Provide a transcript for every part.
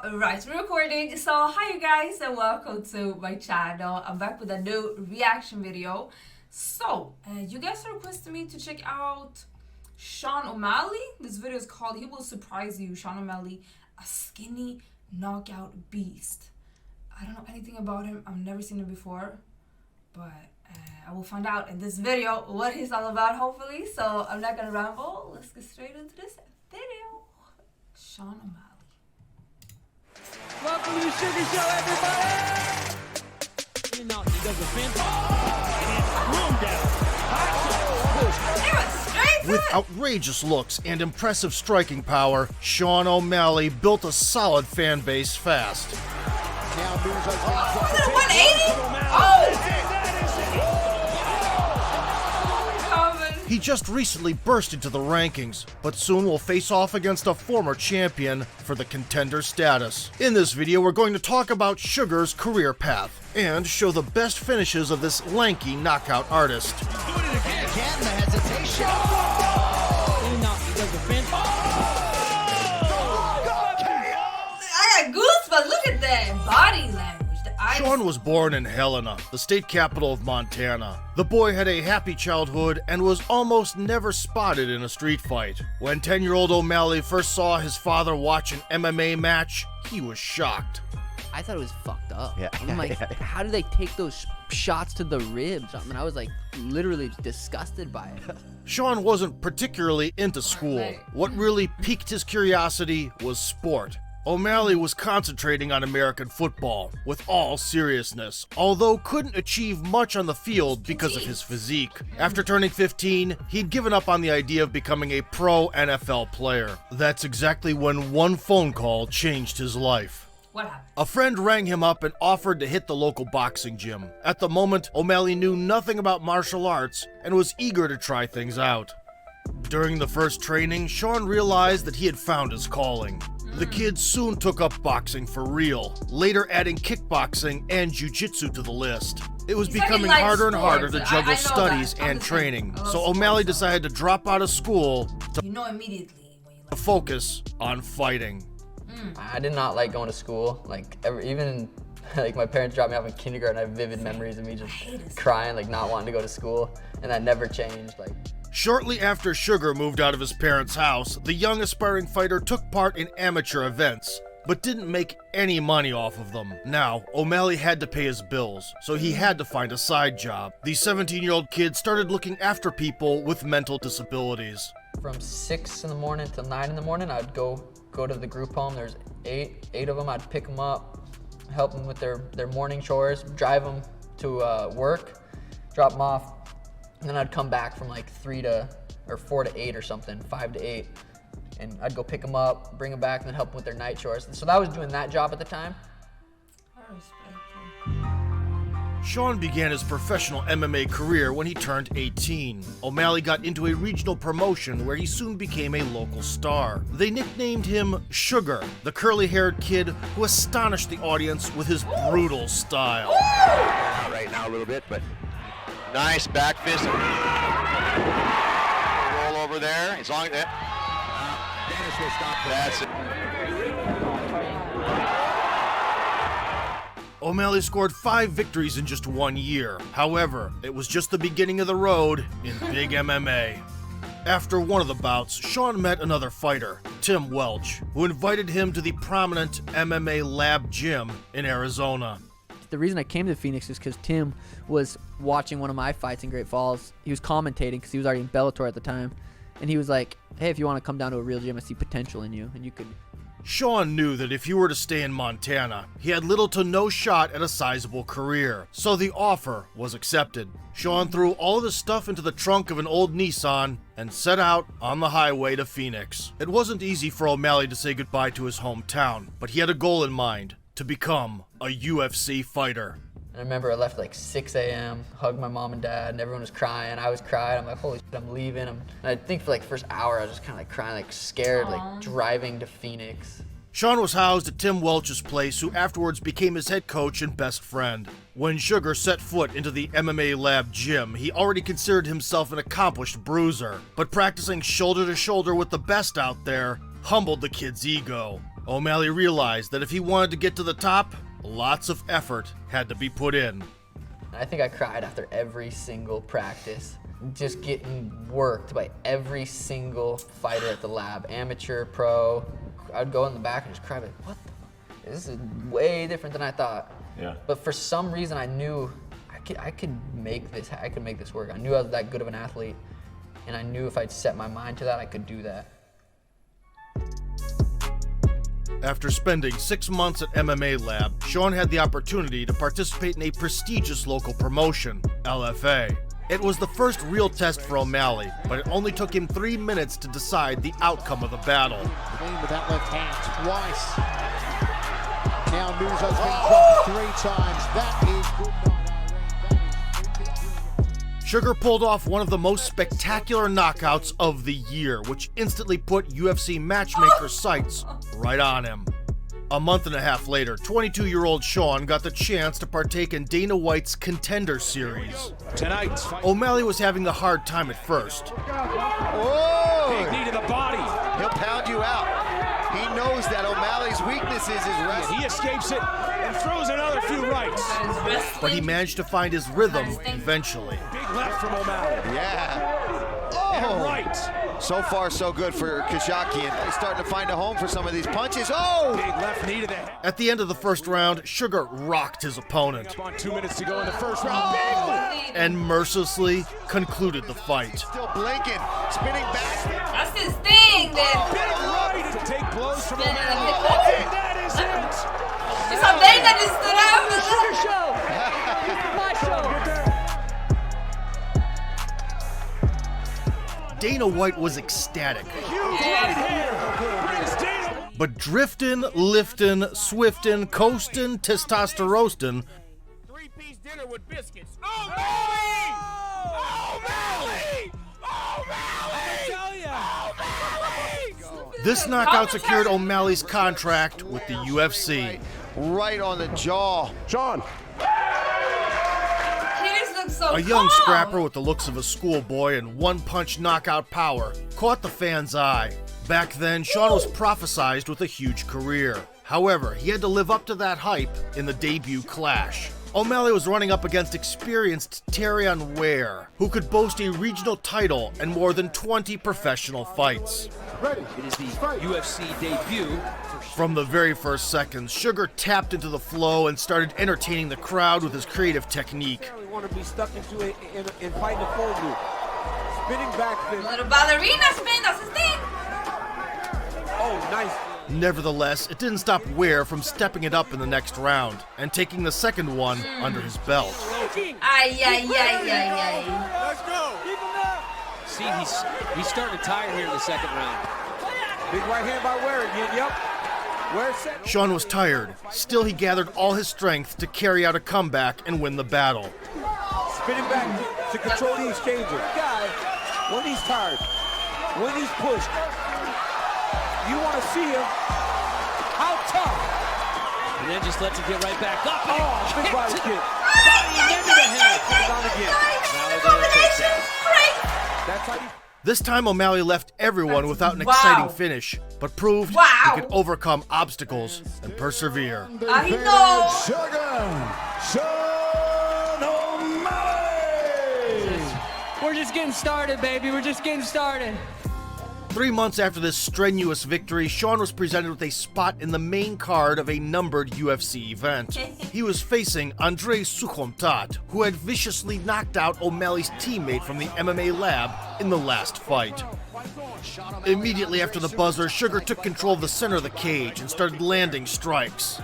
Alright, we're recording. So hi you guys and welcome to my channel. I'm back with a new reaction video. So you guys requested me to check out Sean O'Malley. This video is called He Will Surprise You. Sean O'Malley, a skinny knockout beast. I don't know anything about him. I've never seen him before, but I will find out in this video what he's all about, hopefully. So I'm not gonna ramble. Let's get straight into this video. Sean O'Malley. Welcome to the Sugar Show, everybody! You know, he does a fantastic. With outrageous looks and impressive striking power, Sean O'Malley built a solid fan base fast. Now moves up. 180? Oh! He just recently burst into the rankings, but soon will face off against a former champion for the contender status. In this video, we're going to talk about Sugar's career path and show the best finishes of this lanky knockout artist. He's doing it again. Again, the hesitation. I got goosebumps. Look at that body language. Sean was born in Helena, the state capital of Montana. The boy had a happy childhood and was almost never spotted in a street fight. When 10-year-old O'Malley first saw his father watch an MMA match, he was shocked. I thought it was fucked up. Yeah, I'm like, how do they take those shots to the ribs? I mean, I was like literally disgusted by it. Sean wasn't particularly into school. What really piqued his curiosity was sport. O'Malley was concentrating on American football, with all seriousness, although couldn't achieve much on the field because of his physique. After turning 15, he'd given up on the idea of becoming a pro NFL player. That's exactly when one phone call changed his life. What happened? A friend rang him up and offered to hit the local boxing gym. At the moment, O'Malley knew nothing about martial arts and was eager to try things out. During the first training, Sean realized that he had found his calling. The kid soon took up boxing for real, later adding kickboxing and jiu-jitsu to the list. It was becoming harder and harder to juggle studies and training, so O'Malley decided to drop out of school to immediately when you focus on fighting. I did not like going to school. Even my parents dropped me off in kindergarten. I have vivid memories of me just crying, not wanting to go to school, and that never changed. Shortly after Sugar moved out of his parents' house, the young aspiring fighter took part in amateur events, but didn't make any money off of them. Now, O'Malley had to pay his bills, so he had to find a side job. The 17-year-old kid started looking after people with mental disabilities. From 6 in the morning till 9 in the morning, I'd go to the group home. There's eight of them. I'd pick them up, help them with their morning chores, drive them to work, drop them off. And then I'd come back from 4 to 8 or something, 5 to 8. And I'd go pick them up, bring them back, and then help them with their night chores. So I was doing that job at the time. I respect you. Sean began his professional MMA career when he turned 18. O'Malley got into a regional promotion where he soon became a local star. They nicknamed him Sugar, the curly-haired kid who astonished the audience with his brutal style. Right now a little bit, but nice back fist. Roll over there. As long as Dennis will stop. That's it. O'Malley scored 5 victories in just 1 year. However, it was just the beginning of the road in big MMA. After one of the bouts, Sean met another fighter, Tim Welch, who invited him to the prominent MMA Lab gym in Arizona. The reason I came to Phoenix is because Tim was watching one of my fights in Great Falls. He was commentating because he was already in Bellator at the time. And he was like, hey, if you want to come down to a real gym, I see potential in you. And you could... Sean knew that if he were to stay in Montana, he had little to no shot at a sizable career, so the offer was accepted. Sean threw all of his stuff into the trunk of an old Nissan and set out on the highway to Phoenix. It wasn't easy for O'Malley to say goodbye to his hometown, but he had a goal in mind: to become a UFC fighter. And I remember I left 6 a.m., hugged my mom and dad, and everyone was crying. I was crying. I'm like, holy shit, I'm leaving. And I think for the first hour, I was just kind of crying, scared, driving to Phoenix. Sean was housed at Tim Welch's place, who afterwards became his head coach and best friend. When Sugar set foot into the MMA Lab gym, he already considered himself an accomplished bruiser, but practicing shoulder to shoulder with the best out there humbled the kid's ego. O'Malley realized that if he wanted to get to the top, lots of effort had to be put in. I think I cried after every single practice, just getting worked by every single fighter at the lab, amateur, pro. I'd go in the back and just cry, like, what the, this is way different than I thought. Yeah. But for some reason I knew I could make this work. I knew I was that good of an athlete, and I knew if I'd set my mind to that, I could do that. After spending 6 months at MMA Lab, Sean had the opportunity to participate in a prestigious local promotion, LFA. It was the first real test for O'Malley, but it only took him 3 minutes to decide the outcome of the battle. Clean with that left hand twice. Now News has been dropped 3 times. That is good. Sugar pulled off one of the most spectacular knockouts of the year, which instantly put UFC matchmaker sights right on him. A month and a half later, 22-year-old Sean got the chance to partake in Dana White's Contender Series. Tonight's fight. O'Malley was having a hard time at first. Big knee to the body. He'll pound you out. He knows that O'Malley's weakness is his wrestling. He escapes it and throws another few rights. But he managed to find his rhythm eventually. Big left from O'Malley. Yeah. And right. So far, so good for Kashakian. He's starting to find a home for some of these punches. Oh! Big left knee to the head. At the end of the first round, Sugar rocked his opponent Up on 2 minutes to go in the first round. Big left. and mercilessly concluded the fight. Still blinking, spinning back. That's his thing, Big then. right to take blows from Spinning a O'Malley. bit. And that is it. It's a thing that just stood out. Sugar show. My show. Dana White was ecstatic, Huge right hand. Brings Dana. but driftin', liftin', swiftin', coastin', testosterostin', 3-piece dinner with biscuits. O'Malley! O'Malley! O'Malley! O'Malley! this knockout secured O'Malley's contract with the UFC. Right on the jaw. Sean. He just looks so A young calm. scrapper with the looks of a schoolboy and one-punch knockout power caught the fan's eye. Back then, Sean was prophesized with a huge career. However, he had to live up to that hype in the debut clash. O'Malley was running up against experienced Terrion Ware, who could boast a regional title and more than 20 professional fights. It is the UFC debut. From the very first seconds, Sugar tapped into the flow and started entertaining the crowd with his creative technique. We want to be stuck into it in fighting a full move. Spinning back spin. Little ballerina spin, that's his thing. Oh, nice. Nevertheless, it didn't stop Ware from stepping it up in the next round and taking the second one under his belt. Ay, ay, ay, ay, ay. Let's go. Keep him up. See, he's starting to tire here in the second round. Big right hand by Ware again. Yep. Ware set. Sean was tired. Still, he gathered all his strength to carry out a comeback and win the battle. Spinning back to control the exchanger. Guy, when he's tired, when he's pushed, you want to see him. How tough. And then just lets him get right back up. Oh, big body kick. That's how you. This time, O'Malley left everyone without an Wow. exciting finish, but proved Wow. he could overcome obstacles and persevere. I know. Sean O'Malley! We're just getting started, baby. We're just getting started. 3 months after this strenuous victory, Sean was presented with a spot in the main card of a numbered UFC event. He was facing Andrei Sukhomtat, who had viciously knocked out O'Malley's teammate from the MMA Lab in the last fight. Immediately after the buzzer, Sugar took control of the center of the cage and started landing strikes.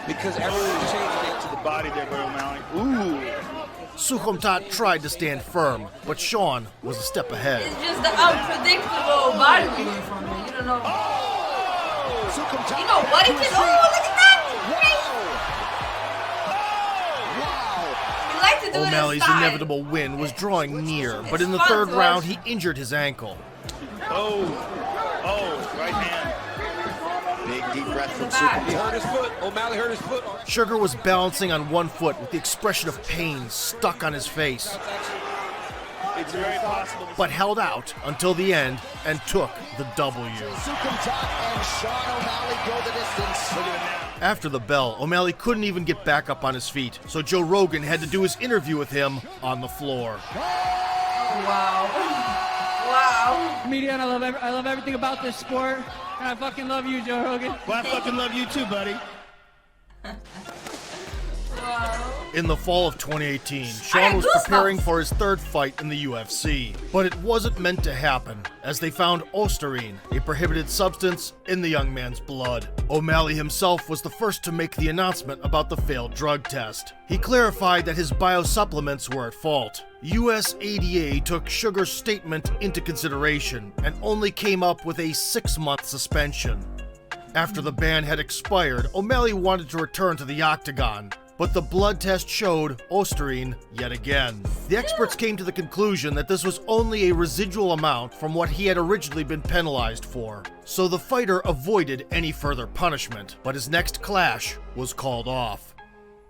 Because everyone's changing it to the body there by O'Malley. Ooh. Sukhomtat tried to stand firm, but Sean was a step ahead. It's just the unpredictable body movement from him. You don't know. You know what he can. Oh, look at that! He likes to do O'Malley's it inside. inevitable win was drawing near, but in the third round, he injured his ankle. Oh, right hand. Big deep breath from He Sukhomtat. hurt his foot. O'Malley hurt his foot. Sugar was balancing on one foot with the expression of pain stuck on his face. It's very possible. but held out until the end and took the W. After the bell, O'Malley couldn't even get back up on his feet, so Joe Rogan had to do his interview with him on the floor. Wow. Wow. Comedian, I love everything about this sport, and I fucking love you, Joe Rogan. Well, I fucking love you too, buddy. Wow. In the fall of 2018, Sean was preparing for his third fight in the UFC, but it wasn't meant to happen, as they found Osterine, a prohibited substance, in the young man's blood. O'Malley himself was the first to make the announcement about the failed drug test. He clarified that his biosupplements were at fault. USADA took Sugar's statement into consideration and only came up with a 6-month suspension. After the ban had expired, O'Malley wanted to return to the octagon, but the blood test showed Osterine yet again. The experts came to the conclusion that this was only a residual amount from what he had originally been penalized for, so the fighter avoided any further punishment, but his next clash was called off.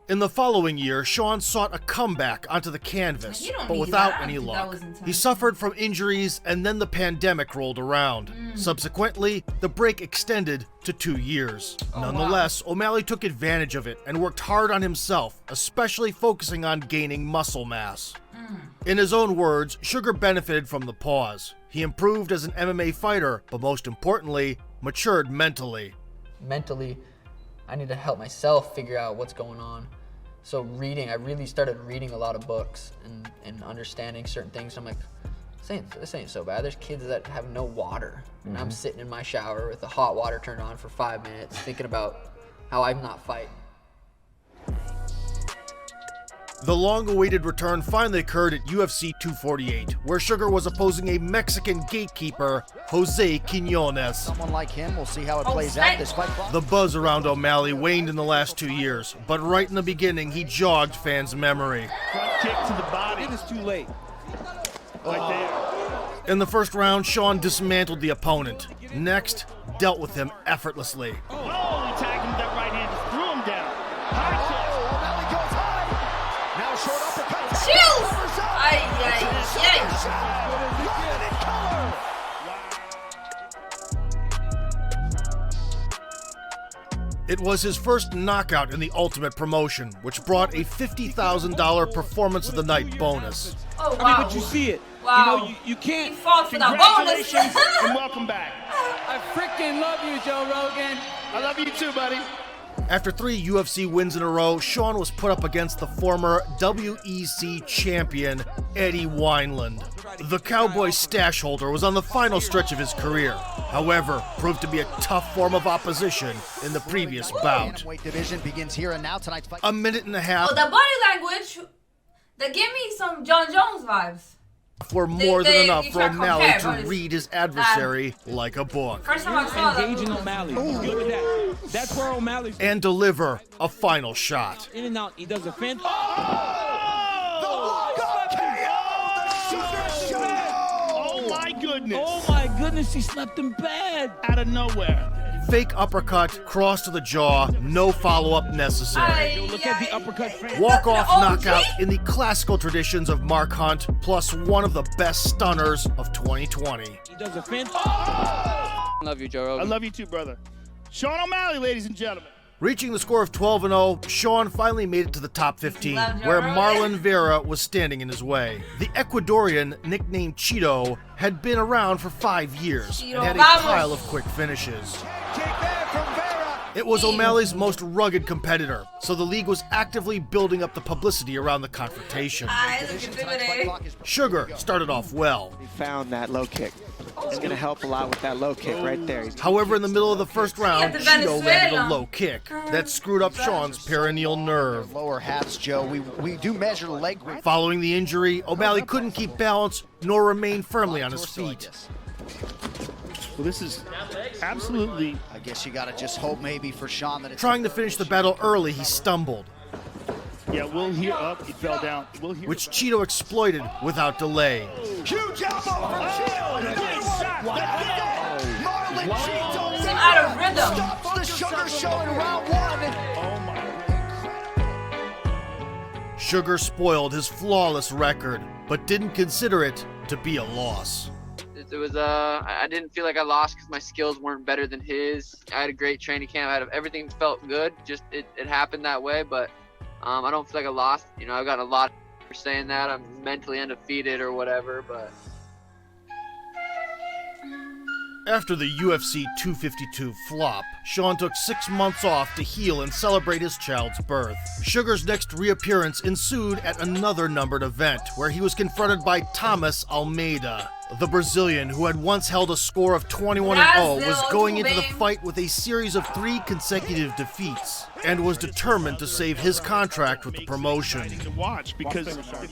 In the following year, Sean sought a comeback onto the canvas, but without any luck. He suffered from injuries, and then the pandemic rolled around. Subsequently, the break extended to 2 years. Nonetheless, O'Malley took advantage of it and worked hard on himself, especially focusing on gaining muscle mass. In his own words, Sugar benefited from the pause. He improved as an MMA fighter, but most importantly, matured mentally. Mentally, I need to help myself figure out what's going on. So reading, I really started reading a lot of books and understanding certain things. I'm like, this ain't so bad. There's kids that have no water. And I'm sitting in my shower with the hot water turned on for 5 minutes thinking about how I'm not fighting. The long-awaited return finally occurred at UFC 248, where Sugar was opposing a Mexican gatekeeper, Jose Quinones. Someone like him, we'll see how it plays out this fight. The buzz around O'Malley waned in the last 2 years, but right in the beginning, he jogged fans' memory. Front kick to the body. It is too late. Right there. In the first round, Sean dismantled the opponent. Next, dealt with him effortlessly. Oh, he tagged him with that right hand, just threw him down. High kick. O'Malley goes high. Now short uppercut. Chills! Ay, ay, It was his first knockout in the Ultimate promotion, which brought a $50,000 Performance of the Night bonus. Oh, wow. I mean, but you see it. Wow. You know, you can't. He fought for the bonus. Congratulations and welcome back. I freaking love you, Joe Rogan. I love you too, buddy. After 3 UFC wins in a row, Sean was put up against the former WEC champion, Eddie Wineland. The Cowboy stash holder was on the final stretch of his career, however, proved to be a tough form of opposition in the previous bout. Weight division begins here and now. Tonight's fight. A minute and a half Oh, the body language, they give me some John Jones vibes. were more than enough you for can't O'Malley compare, to but read his adversary like a book First time I saw that. Engaging O'Malley. Look at that. That's where O'Malley's and deliver a final shot. in and out. He does a fence. Oh my goodness. Oh my goodness, he slept him bad. Out of nowhere. Fake uppercut, cross to the jaw, no follow-up necessary. Ay, Look at the uppercut. Walk-off OG? knockout in the classical traditions of Mark Hunt, plus one of the best stunners of 2020. He does a fence. Love you, Joe I Rogan. love you too, brother. Sean O'Malley, ladies and gentlemen. Reaching the score of 12-0, Sean finally made it to the top 15, Love Joe where Rogan. Marlon Vera was standing in his way. The Ecuadorian, nicknamed Cheeto, had been around for 5 years Cheeto, and had a vamos. pile of quick finishes. It was O'Malley's most rugged competitor, so the league was actively building up the publicity around the confrontation. Ay, look at this. Sugar started off well. He found that low kick. It's going to help a lot with that low kick right there. However, in the middle of the first round, the Cheeto landed a Venezuela. low kick that screwed up Sean's perineal nerve. Lower halves, Joe. We do measure leg weight. Following the injury, O'Malley couldn't keep balance nor remain firmly on his feet. Well, this is absolutely. I guess you got to just hope maybe for Sean that it's Trying to finish the battle early, he stumbled, Yeah, we'll hear up. He fell down. We'll hear. which Cheeto exploited without delay. huge elbow from Cheeto. Marlon Cheeto Seem out of rhythm. stops the Sugar Show in round 1. Oh my. Sugar spoiled his flawless record, but didn't consider it to be a loss. It was I didn't feel like I lost because my skills weren't better than his. I had a great training camp. Everything felt good. Just it happened that way, but I don't feel like I lost. You know, I've got a lot for saying that. I'm mentally undefeated or whatever, but. After the UFC 252 flop, Sean took 6 months off to heal and celebrate his child's birth. Sugar's next reappearance ensued at another numbered event, where he was confronted by Thomas Almeida. The Brazilian, who had once held a score of 21-0, was going into the fight with a series of 3 consecutive defeats, and was determined to save his contract with the promotion.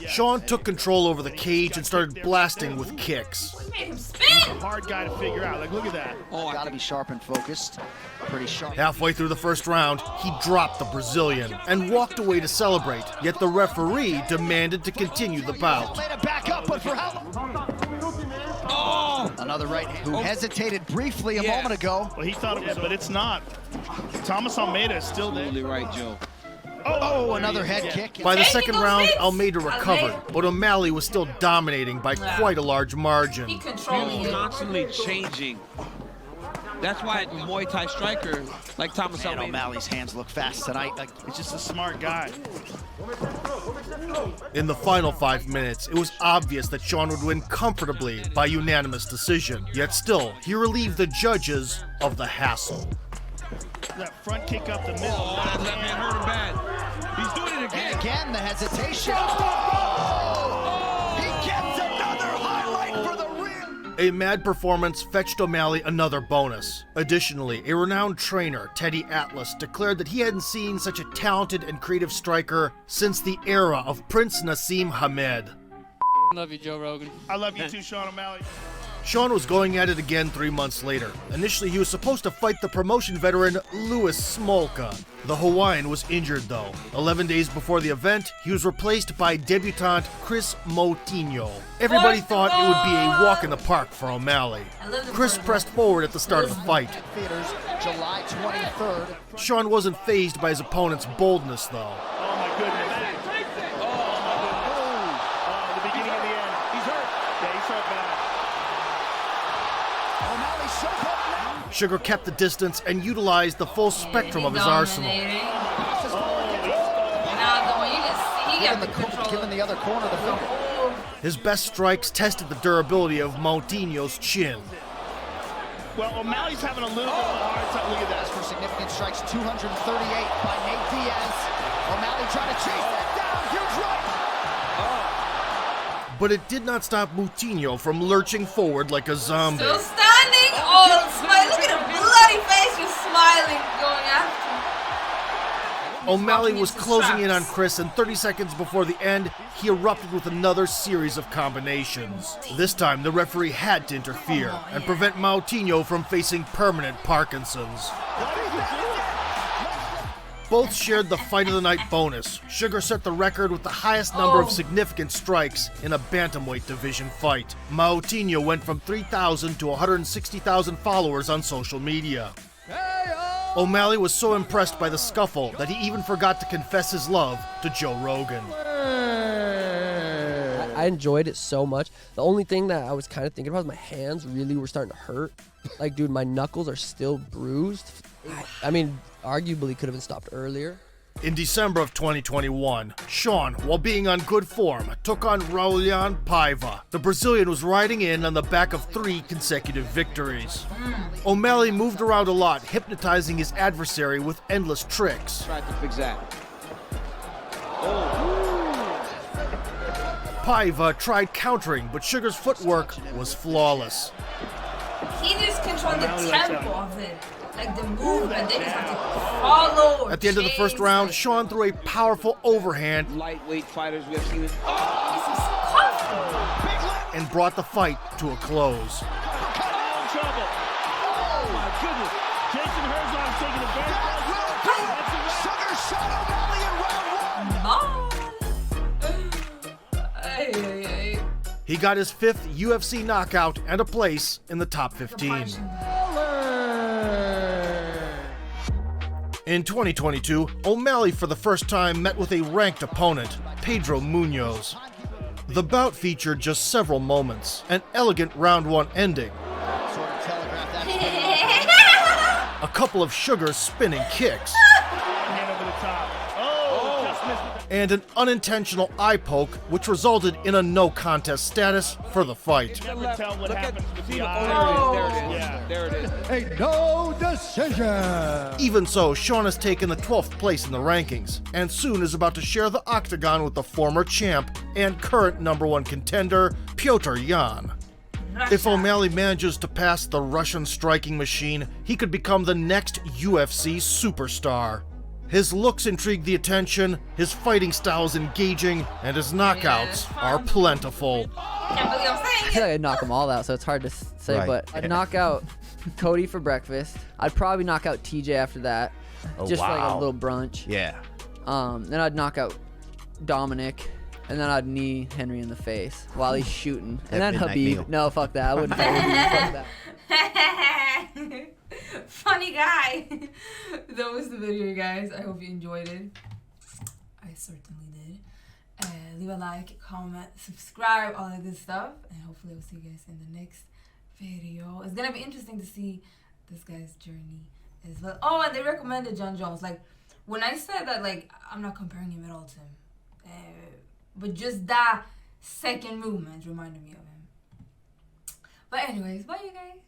Sean took control over the cage and started blasting with kicks. He's a hard guy to figure out. Like, look at that. Oh, gotta be sharp and focused. Pretty sharp. Halfway through the first round, he dropped the Brazilian and walked away to celebrate, yet the referee demanded to continue the bout. Back up, but for how long? Oh! Another right hand who hesitated briefly a moment ago. Well, he thought it was, but it's not. Thomas Almeida is still there. Absolutely right, Joe. Oh, another head kick. By the second round, Almeida recovered, but O'Malley was still dominating by quite a large margin. He controlling it. Constantly changing. That's why a Muay Thai striker like Thomas Almeida. O'Malley's hands look fast tonight. He's just a smart guy. In the final 5 minutes, it was obvious that Sean would win comfortably by unanimous decision. Yet still, he relieved the judges of the hassle. That front kick up the middle. Oh, that left hand hurt him bad. He's doing it again. And again, the hesitation. Oh! He gets another highlight for the real. A mad performance fetched O'Malley another bonus. Additionally, a renowned trainer, Teddy Atlas, declared that he hadn't seen such a talented and creative striker since the era of Prince Nassim Hamed. Love you, Joe Rogan. I love you too, Sean O'Malley. Sean was going at it again 3 months later. Initially, he was supposed to fight the promotion veteran Louis Smolka. The Hawaiian was injured though. 11 days before the event, he was replaced by debutant Chris Moutinho. Everybody thought it would be a walk in the park for O'Malley. Chris pressed forward at the start of the fight. Theaters, July 23rd. Sean wasn't fazed by his opponent's boldness though. Oh my goodness. Oh, the beginning of the end. He's hurt. Yeah, he's hurt bad. Sugar kept the distance and utilized the full spectrum of his arsenal. Giving the other corner the finger. His best strikes tested the durability of Moutinho's chin. Well, O'Malley's having a little bit of a hard time. Look at that. For significant strikes, 238 by Nate Diaz. O'Malley trying to chase that down. Huge right. But it did not stop Moutinho from lurching forward like a zombie. Still standing. Oh, smile. Look at the bloody face, just smiling, going after. O'Malley was closing in on Chris, and 30 seconds before the end, he erupted with another series of combinations. This time, the referee had to interfere and prevent Moutinho from facing permanent Parkinson's. Both shared the Fight of the Night bonus. Sugar set the record with the highest number of significant strikes in a bantamweight division fight. Moutinho went from 3,000 to 160,000 followers on social media. O'Malley was so impressed by the scuffle that he even forgot to confess his love to Joe Rogan. I enjoyed it so much. The only thing that I was kind of thinking about is my hands really were starting to hurt. Like, dude, my knuckles are still bruised. I mean, arguably could have been stopped earlier. In December of 2021, Sean, while being on good form, took on Raulian Paiva. The Brazilian was riding in on the back of 3 consecutive victories. O'Malley moved around a lot, hypnotizing his adversary with endless tricks. Tried to fix that. Paiva tried countering, but Sugar's footwork was flawless. He just controlled the tempo of it. Like the movement, they just have to follow. At the end of the first round, Sean threw a powerful overhand Lightweight fighters we have seen it. and brought the fight to a close. Trouble. Oh my goodness. Jason Herzog's taking advantage. Sugar shot O'Malley in round 1. He got his 5th UFC knockout and a place in the top 15. In 2022, O'Malley for the first time met with a ranked opponent, Pedro Munoz. The bout featured just several moments, an elegant round 1 ending, a couple of Sugar's spinning kicks, and an unintentional eye poke, which resulted in a no contest status for the fight. Never tell what happens with the eye. There it is. A no decision. Even so, Sean has taken the 12th place in the rankings, and soon is about to share the octagon with the former champ and current #1 contender, Piotr Jan. If O'Malley manages to pass the Russian striking machine, he could become the next UFC superstar. His looks intrigue the attention, his fighting style is engaging, and his knockouts are plentiful. I feel like I'd knock them all out, so it's hard to say, Right. but I'd knock out Cody for breakfast. I'd probably knock out TJ after that, Oh, just for like a wow. little brunch. Yeah. Then I'd knock out Dominic, and then I'd knee Henry in the face while he's shooting. And then midnight Habib. meal. No, fuck that. I wouldn't fight Habib. Fuck that. Funny guy. That was the video, guys. I hope you enjoyed it. I certainly did. Leave a like, comment, subscribe, all that good stuff, and hopefully I'll see you guys in the next video. It's gonna be interesting to see this guy's journey as well. Oh, and they recommended John Jones. Like, when I said that, like, I'm not comparing him at all to him, but just that second movement reminded me of him. But anyways, bye you guys.